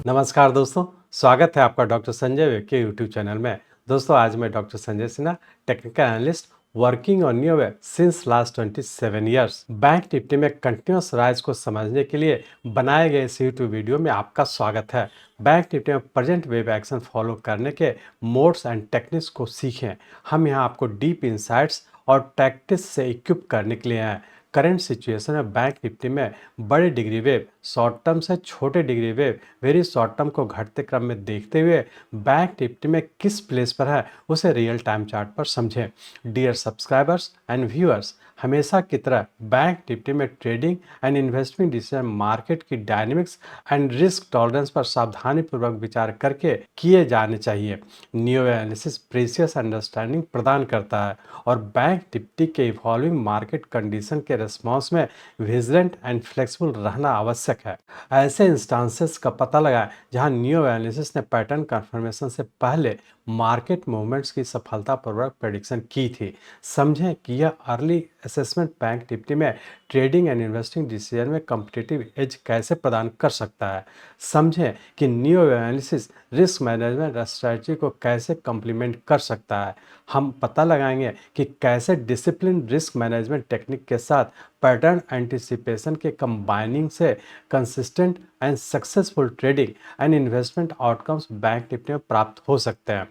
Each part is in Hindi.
नमस्कार दोस्तों, स्वागत है आपका डॉक्टर संजय वेब के यूट्यूब चैनल में। दोस्तों आज मैं doctor Sanjay Sinha, technical analyst working on new web since last 27 years. Bank Nifty में कंटिन्यूस राइज को समझने के लिए बनाए गए इस यूट्यूब वीडियो में आपका स्वागत है। बैंक निफ्टी में प्रेजेंट वेव एक्शन फॉलो करने के मोड्स एंड टेक्निक्स को सीखें। हम यहाँ आपको डीप इंसाइट्स और प्रैक्टिस से इक्विप करने के लिए हैं। करंट सिचुएशन में बैंक निफ्टी में बड़े डिग्री वेव, शॉर्ट टर्म से छोटे degree wave, very short term को घटते क्रम में देखते हुए बैंक निफ्टी में किस प्लेस पर है उसे रियल टाइम चार्ट पर समझें। डियर सब्सक्राइबर्स एंड व्यूअर्स, हमेशा की तरह बैंक निफ्टी में trading and investment decision market की डायनेमिक्स एंड रिस्क टॉलरेंस पर सावधानी पूर्वक विचार करके किए जाने चाहिए। न्यू एनालिसिस प्रीसियस अंडरस्टैंडिंग प्रदान करता है और बैंक निफ्टी के इवॉल्विंग मार्केट कंडीशन के रिस्पॉन्स में विजिलेंट एंड फ्लेक्सिबल रहना आवश्यक है। ऐसे इंस्टांसेस का पता लगाएं जहां न्यू एनालिसिस ने पैटर्न कंफर्मेशन से पहले मार्केट मूवमेंट्स की सफलतापूर्वक प्रेडिक्शन की थी। समझें कि यह अर्ली असेसमेंट बैंक निफ्टी में ट्रेडिंग एंड इन्वेस्टिंग डिसीजन में कम्पिटिटिव एज कैसे प्रदान कर सकता है। समझें कि new analysis risk management strategy को कैसे कंप्लीमेंट कर सकता है। हम पता लगाएंगे कि कैसे डिसिप्लिन रिस्क मैनेजमेंट टेक्निक के साथ पैटर्न एंटिसिपेशन के कंबाइनिंग से consistent and successful trading and investment outcomes bank Nifty में प्राप्त हो सकते हैं।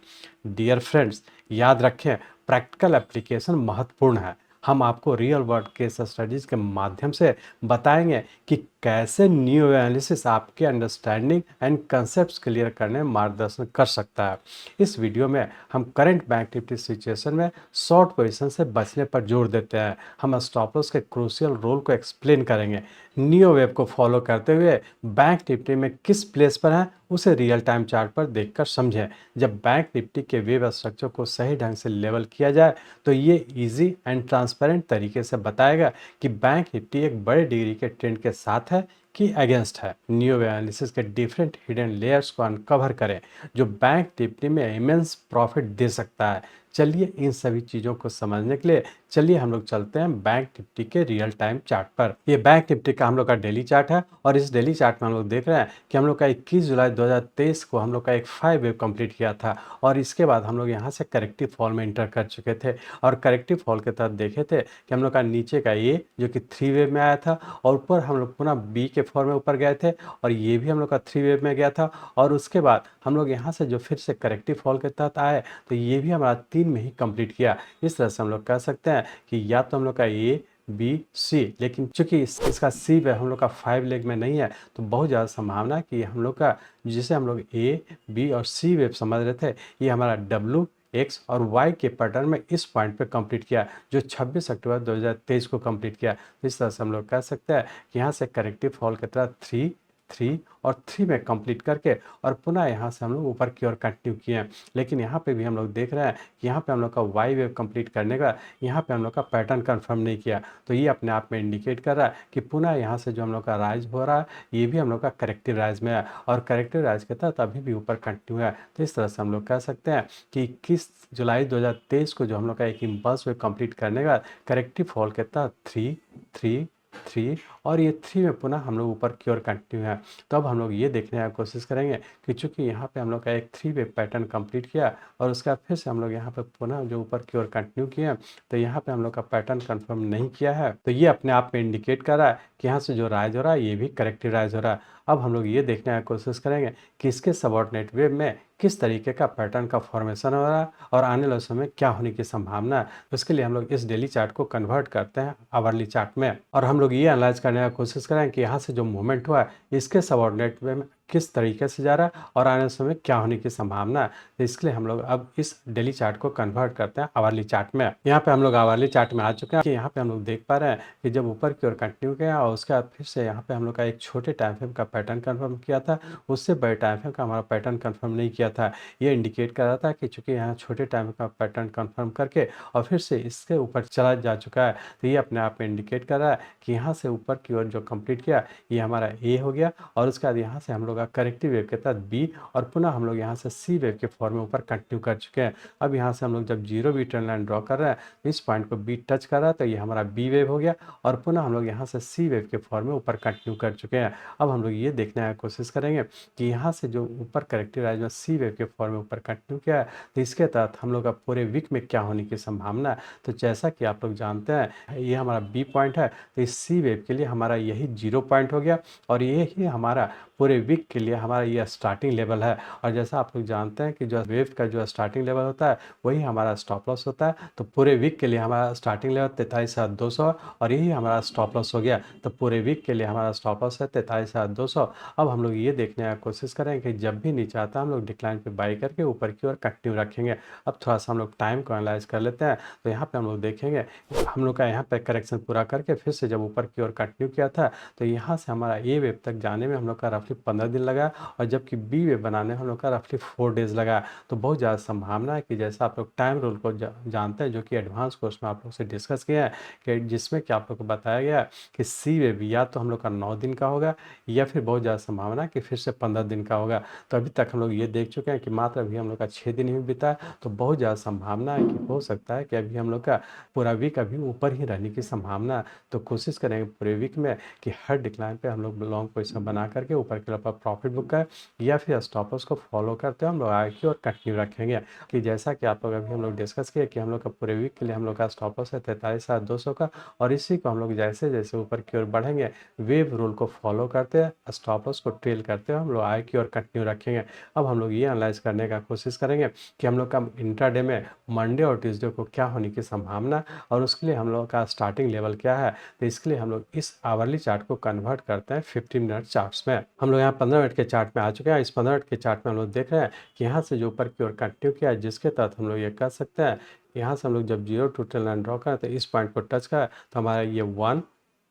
डियर फ्रेंड्स, याद रखें प्रैक्टिकल एप्लीकेशन महत्वपूर्ण है। हम आपको रियल वर्ल्ड केस स्टडीज के माध्यम से बताएंगे कि कैसे न्यू एनालिसिस आपके अंडरस्टैंडिंग एंड कंसेप्ट्स क्लियर करने में मार्गदर्शन कर सकता है। इस वीडियो में हम करंट बैंक निफ्टी सिचुएशन में शॉर्ट पोजीशन से बचने पर जोर देते हैं। हम स्टॉप लॉस के क्रूशियल रोल को एक्सप्लेन करेंगे। न्यू वेव को फॉलो करते हुए बैंक निफ्टी में किस प्लेस पर है उसे रियल टाइम चार्ट पर देखकर समझें। जब बैंक निफ्टी के वेव स्ट्रक्चर को सही ढंग से लेवल किया जाए तो ये इजी एंड ट्रांसपेरेंट तरीके से बताएगा कि बैंक निफ्टी एक बड़े डिग्री के ट्रेंड के साथ है कि अगेंस्ट है। न्यू एनालिसिस के डिफरेंट हिडन लेयर्स को अनकवर करें जो बैंक निफ्टी में इमेंस प्रॉफिट दे सकता है। चलिए इन सभी चीज़ों को समझने के लिए चलिए हम लोग चलते हैं बैंक निफ्टी के रियल टाइम चार्ट पर। ये बैंक निफ्टी का हम लोग का डेली चार्ट है और इस डेली चार्ट में हम लोग देख रहे हैं कि हम लोग का 21 जुलाई 2023 को हम लोग का एक 5 वेव कंप्लीट किया था और इसके बाद हम लोग यहाँ से करेक्टिव फॉल में इंटर कर चुके थे और करेक्टिव फॉल के तहत देखे थे कि हम लोग का नीचे का ये जो कि 3 वेव में आया था और ऊपर हम लोग पुनः बी के फॉर्म में ऊपर गए थे और ये भी हम लोग का 3 वेव में गया था और उसके बाद हम लोग यहाँ से जो फिर से करेक्टिव फॉल के तहत आए तो ये भी हमारा 3 में ही कंप्लीट किया। इस तरह से हम लोग कह सकते हैं कि या तो हम लोग का ए बी सी, लेकिन चूंकि इसका सी वेव हम लोग का 5 लेग में नहीं है तो बहुत ज़्यादा संभावना है कि हम लोग का जिसे हम लोग ए बी और सी वेव समझ रहे थे ये हमारा डब्ल्यू एक्स और वाई के पैटर्न में इस पॉइंट पे कंप्लीट किया जो 26 अक्टूबर 2023 को कंप्लीट किया। इस तरह से हम लोग कह सकते हैं कि यहाँ से करेक्टिव फॉल की तरह 3 3 और 3 में कंप्लीट करके और पुनः यहाँ से हम लोग ऊपर की ओर कंटिन्यू किए हैं। लेकिन यहाँ पे भी हम लोग देख रहे हैं कि यहाँ पे हम लोग का वाई वेव कंप्लीट करने का यहाँ पे हम लोग का पैटर्न कंफर्म नहीं किया तो ये अपने आप में इंडिकेट कर रहा है कि पुनः यहाँ से जो हम लोग का राइज हो रहा है ये भी हम लोग का करेक्टिव राइज में है और करेक्टिव राइज के तहत अभी भी ऊपर कंटिन्यू है। तो इस तरह से हम लोग कह सकते हैं कि 21 जुलाई 2023 को जो हम लोग का एक इम्पल्स वेव कंप्लीट करने का करेक्टिव फॉल के तहत 3 3 3 और ये 3 में पुनः हम लोग ऊपर की ओर कंटिन्यू है। तो अब हम लोग ये देखने की कोशिश करेंगे कि चूंकि यहाँ पे हम लोग का एक 3 वे पैटर्न कंप्लीट किया और उसके बाद फिर से हम लोग यहाँ पे पुनः जो ऊपर की ओर कंटिन्यू किए तो यहाँ पे हम लोग का पैटर्न कंफर्म नहीं किया है तो ये अपने आप में इंडिकेट कर रहा है कि यहाँ से जो राइज हो रहा है ये भी करेक्टिव राइज हो रहा है। अब हम लोग ये देखने की कोशिश करेंगे कि इसके सबऑर्डिनेट वेव में किस तरीके का पैटर्न का फॉर्मेशन हो रहा है और आने वाले समय में क्या होने की संभावना है। उसके लिए हम लोग इस डेली चार्ट को कन्वर्ट करते हैं आवरली चार्ट में और हम लोग ये एनालाइज करने की कोशिश करें कि यहाँ से जो मूवमेंट हुआ है इसके सबऑर्डिनेट वे में किस तरीके से जा रहा है और आने समय क्या होने की संभावना है। तो इसके लिए हम लोग अब इस डेली चार्ट को कन्वर्ट करते हैं आवरली चार्ट में। यहाँ पे हम लोग आवरली चार्ट में आ चुके हैं कि यहाँ पे हम लोग देख पा रहे हैं कि जब ऊपर की ओर कंटिन्यू किया और उसके बाद फिर से यहाँ पे हम लोग का एक छोटे टाइम फ्रेम का पैटर्न कंफर्म किया था, उससे बड़े टाइम फ्रेम का हमारा पैटर्न कंफर्म नहीं किया था। ये इंडिकेट कर रहा था कि चूंकि यहाँ छोटे टाइम का पैटर्न कंफर्म करके और फिर से इसके ऊपर चला जा चुका है तो ये अपने आप में इंडिकेट कर रहा है कि यहाँ से ऊपर की ओर जो कंप्लीट किया ये हमारा ए हो गया और उसके बाद यहाँ से हम लोग लोग करेक्टिव वेव के तहत बी और पुनः हम लोग यहाँ से सी वेव के फॉर्म में ऊपर कंटिन्यू कर चुके हैं। अब यहाँ से हम लोग जब zero B trend line draw कर रहे हैं, इस पॉइंट को बी टच कर रहा है तो ये हमारा बी वेव हो गया और पुनः हम लोग यहाँ से सी वेव के फॉर्म में ऊपर कंटिन्यू कर चुके हैं। अब हम लोग ये देखने की कोशिश करेंगे कि यहाँ से जो ऊपर करेक्टिव राइज में सी वेव के फॉर्म में ऊपर कंटिन्यू किया है तो इसके तहत हम लोग का पूरे वीक में क्या होने की संभावना है। तो जैसा कि आप लोग जानते हैं ये हमारा बी पॉइंट है, तो इस सी वेव के लिए हमारा यही जीरो पॉइंट हो गया और ये ही हमारा पूरे वीक के लिए हमारा ये स्टार्टिंग लेवल है। और जैसा आप लोग जानते हैं कि जो वेव का जो स्टार्टिंग लेवल होता है वही हमारा स्टॉप लॉस होता है। तो पूरे वीक के लिए हमारा स्टार्टिंग लेवल 43,200 और यही हमारा स्टॉप लॉस हो गया। तो पूरे वीक के लिए हमारा स्टॉप लॉस है 43,200। अब हम लोग ये देखने की कोशिश करें कि जब भी नीचे आता है हम लोग डिक्लाइन पे बाई करके ऊपर की ओर कंटिन्यू रखेंगे। अब थोड़ा सा हम लोग टाइम को एनालाइज कर लेते हैं। तो यहाँ पे हम लोग देखेंगे हम लोग का यहाँ पे करेक्शन पूरा करके फिर से जब ऊपर की ओर कंटिन्यू किया था तो यहाँ से हमारा ए वेव तक जाने में हम लोग का रफली 15 दिन लगा और जबकि बी वेव बनाने में हम लोग का रफली 4 डेज लगा। तो बहुत ज़्यादा संभावना है कि जैसा आप लोग टाइम रूल को जानते हैं जो कि एडवांस कोर्स में आप लोग से डिस्कस किया है कि जिसमें कि आप लोग को बताया गया कि सी वेव या तो हम लोग का 9 दिन का होगा या फिर बहुत ज़्यादा संभावना है कि फिर से 15 दिन का होगा। तो अभी तक हम लोग ये देख चुके हैं कि मात्र अभी हम लोग का 6 दिन ही बीता है। तो बहुत ज़्यादा संभावना है कि हो सकता है कि अभी हम लोग का पूरा वीक अभी ऊपर ही रहने की संभावना है। तो कोशिश करेंगे पूरे वीक में कि हर डिक्लाइन पे हम लोग लॉन्ग पोजीशन बना करके ऊपर के लेवल पर प्रॉफिट बुक करें या फिर स्टॉप लॉस को फॉलो करते हैं हम लोग आगे की और कंटिन्यू रखेंगे। कि जैसा कि आप लोग अभी हम लोग डिस्कस किए कि हम लोग का पूरे वीक के लिए हम लोग का स्टॉप लॉस है 43,200 का और इसी को हम लोग जैसे जैसे ऊपर की ओर बढ़ेंगे वेव रूल को फॉलो करते हैं स्टॉप लॉस को ट्रेल करते हैं हम लोग आगे की ओर कंटिन्यू रखेंगे। अब हम लोग ये एनालाइज करने का कोशिश करेंगे कि हम लोग का इंट्राडे में मंडे और ट्यूसडे को क्या होने की संभावना और उसके लिए हम लोग का स्टार्टिंग लेवल क्या है। तो इसके लिए हम लोग इस आवरली चार्ट को कन्वर्ट करते हैं 15 मिनट चार्ट्स में। हम लोग यहाँ 15 मिनट के चार्ट में आ चुके हैं। इस 15 मिनट के चार्ट में हम लोग देख रहे हैं कि यहाँ से जो ऊपर की ओर कंटिन्यू किया है जिसके तहत हम लोग ये कर सकते हैं यहाँ से हम लोग जब zero two trend line draw करें तो इस पॉइंट को टच करें तो हमारा ये 1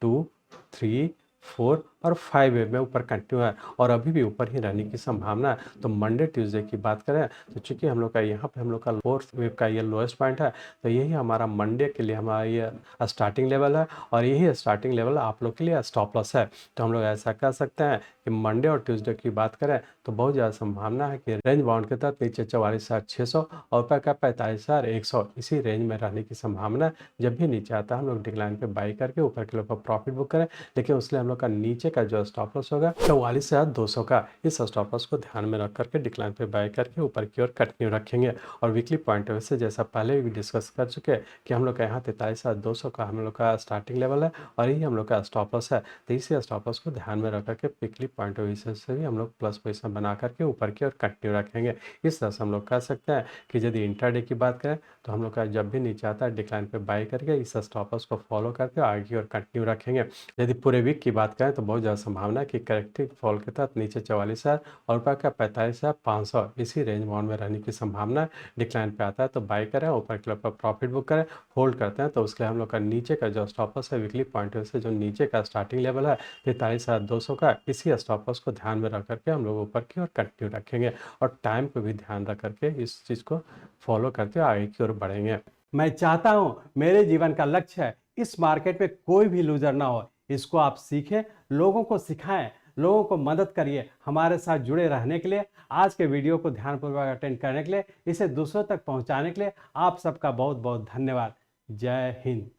2 3 4 और 5 वेव में ऊपर कंटिन्यू है और अभी भी ऊपर ही रहने की संभावना है। तो मंडे ट्यूसडे की बात करें तो चूंकि हम लोग का यहाँ पे हम लोग का फोर्थ वेव का ये लोएस्ट पॉइंट है तो यही हमारा मंडे के लिए हमारा ये स्टार्टिंग लेवल है और यही स्टार्टिंग लेवल आप लोग के लिए स्टॉप लॉस है। तो हम लोग ऐसा कर सकते हैं कि मंडे और ट्यूसडे की बात करें तो बहुत ज़्यादा संभावना है कि रेंज बाउंड के तहत नीचे 44,600 और ऊपर का 45,100 इसी रेंज में रहने की संभावना है। जब भी नीचे आता है हम लोग डिक्लाइन पे बाई करके ऊपर के ऊपर प्रॉफिट बुक करें, लेकिन उसलिए हम लोग का नीचे का जो स्टॉप लॉस होगा 44,200 का, इस स्टॉप लॉस को ध्यान में रख करके डिक्लाइन पे बाय करके ऊपर की ओर कंटिन्यू रखेंगे। और वीकली पॉइंट ऑफ व्यू से जैसा पहले भी डिस्कस कर चुके हैं कि हम लोग का यहाँ 43,200 का हम लोग का स्टार्टिंग लेवल है और यही हम लोग का स्टॉप लॉस है। तो इसी स्टॉप लॉस को ध्यान में रख करके वीकली पॉइंट ऑफ व्यू से भी हम लोग प्लस पोजिशन बना करके ऊपर की ओर कंटिन्यू रखेंगे। इस तरह से हम लोग कह सकते हैं कि यदि इंट्राडे की बात करें तो हम लोग का जब भी नीचे आता है डिक्लाइन पे बाय करके इस स्टॉप लॉस को फॉलो करके आगे की ओर कंटिन्यू रखेंगे। यदि पूरे वीक की बात करें तो बहुत ज़्यादा संभावना है कि करेक्टिव फॉल के तहत नीचे 44,000 और ऊपर का 45,500 इसी रेंज बाउंड में रहने की संभावना है। डिक्लाइन पे आता है तो बाय करें, ऊपर के ऊपर प्रॉफिट बुक करें, होल्ड करते हैं तो उसके लिए हम लोग का नीचे का जो स्टॉप लॉस है वीकली पॉइंट से जो नीचे का स्टार्टिंग लेवल है 43,200 का, इसी स्टॉप लॉस को ध्यान में रख करके हम लोग ऊपर की ओर कंटिन्यू रखेंगे और टाइम को भी ध्यान रख करके इस चीज़ को फॉलो करते हुए आगे की ओर बढ़ेंगे। मैं चाहता हूं मेरे जीवन का लक्ष्य है इस मार्केट में कोई भी लूजर ना हो। इसको आप सीखें, लोगों को सिखाएं, लोगों को मदद करिए। हमारे साथ जुड़े रहने के लिए, आज के वीडियो को ध्यानपूर्वक अटेंड करने के लिए, इसे दूसरों तक पहुंचाने के लिए आप सबका बहुत बहुत धन्यवाद। जय हिंद।